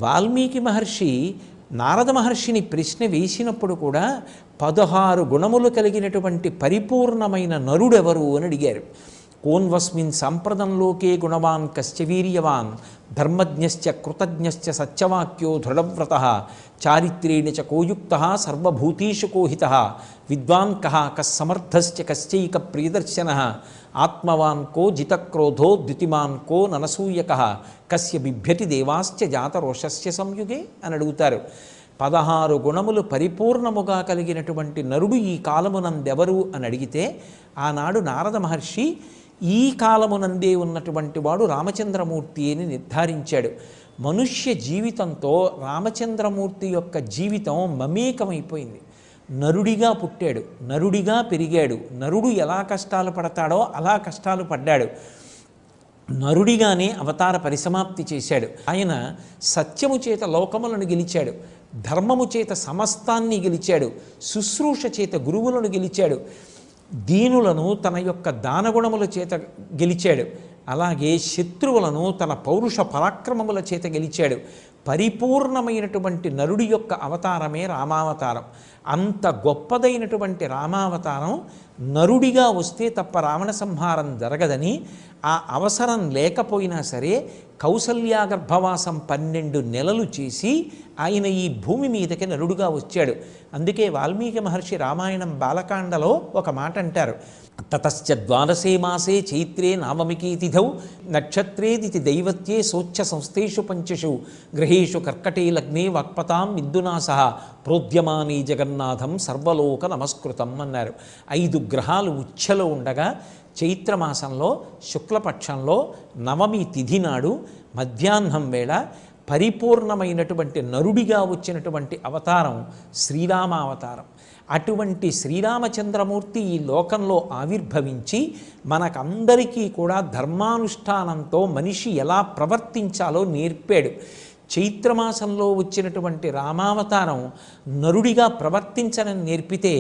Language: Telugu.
వాల్మీకి మహర్షి నారద మహర్షిని ప్రశ్న వేసినప్పుడు కూడా 16 గుణములు కలిగినటువంటి పరిపూర్ణమైన నరుడెవరు అని అడిగారు. కోన్వస్మిన్ సంప్రదంలోకే గుణవాన్ కశ్చ వీర్యవాన్ ధర్మజ్ఞశ్చ కృతజ్ఞశ్చ సత్యవాక్యో దృఢవ్రత చారిత్రేణ చ కోయుక్త సర్వభూతీషు కోహిత విద్వాన్ కః కస్సమర్థశ్చ కశ్చైక ప్రియదర్శన ఆత్మవాన్ కో జితక్రోధో ద్యుతిమాన్ కో ననసూయక కస్య బిభ్యతి దేవాశ్చ జాతరోషస్య సంయుగే అని అడుగుతారు. 16 గుణములు పరిపూర్ణముగా కలిగినటువంటి నరుడు ఈ కాలమునందెవరు అని అడిగితే ఆనాడు నారద మహర్షి ఈ కాలమునందే ఉన్నటువంటి వాడు రామచంద్రమూర్తి అని నిర్ధారించాడు. మనుష్య జీవితంతో రామచంద్రమూర్తి యొక్క జీవితం మమేకమైపోయింది. నరుడిగా పుట్టాడు, నరుడిగా పెరిగాడు, నరుడు ఎలా కష్టాలు పడతాడో అలా కష్టాలు పడ్డాడు. నరుడిగానే అవతార పరిసమాప్తి చేశాడు. ఆయన సత్యము చేత లోకములను గెలిచాడు, ధర్మము చేత సమస్తాన్ని గెలిచాడు, శుశ్రూష చేత గురువులను గెలిచాడు, దీనులను తన యొక్క దానగుణముల చేత గెలిచాడు, అలాగే శత్రువులను తన పౌరుష పరాక్రమముల చేత గెలిచాడు. పరిపూర్ణమైనటువంటి నరుడి యొక్క అవతారమే రామావతారం. అంత గొప్పదైనటువంటి రామావతారం నరుడిగా వస్తే తప్ప రావణ సంహారం జరగదని, ఆ అవసరం లేకపోయినా సరే కౌసల్యా గర్భవాసం 12 నెలలు చేసి ఆయన ఈ భూమి మీదకి నరుడుగా వచ్చాడు. అందుకే వాల్మీకి మహర్షి రామాయణం బాలకాండలో ఒక మాట అంటారు, తతశ్చ ద్వాదశే మాసే చైత్రే నవమికి తిథౌ నక్షత్రేదితి దైవత్యే సోచ్ఛ సంస్థేషు పంచషు గ్రహేషు కర్కటే లగ్నే వాక్పతాం విద్దునా సహ ప్రోద్యమానీ జగన్నాథం సర్వలోక నమస్కృతం అన్నారు. 5 గ్రహాలు ఉచ్ఛలో ఉండగా చైత్రమాసంలో శుక్లపక్షంలో నవమి తిథి నాడు మధ్యాహ్నం వేళ పరిపూర్ణమైనటువంటి నరుడిగా వచ్చినటువంటి అవతారం శ్రీరామావతారం. అటువంటి శ్రీరామచంద్రమూర్తి ఈ లోకంలో ఆవిర్భవించి మనకందరికీ కూడా ధర్మానుష్ఠానంతో మనిషి ఎలా ప్రవర్తించాలో నేర్పాడు. చైత్రమాసంలో వచ్చినటువంటి రామావతారం నరుడిగా ప్రవర్తించడం నేర్పితే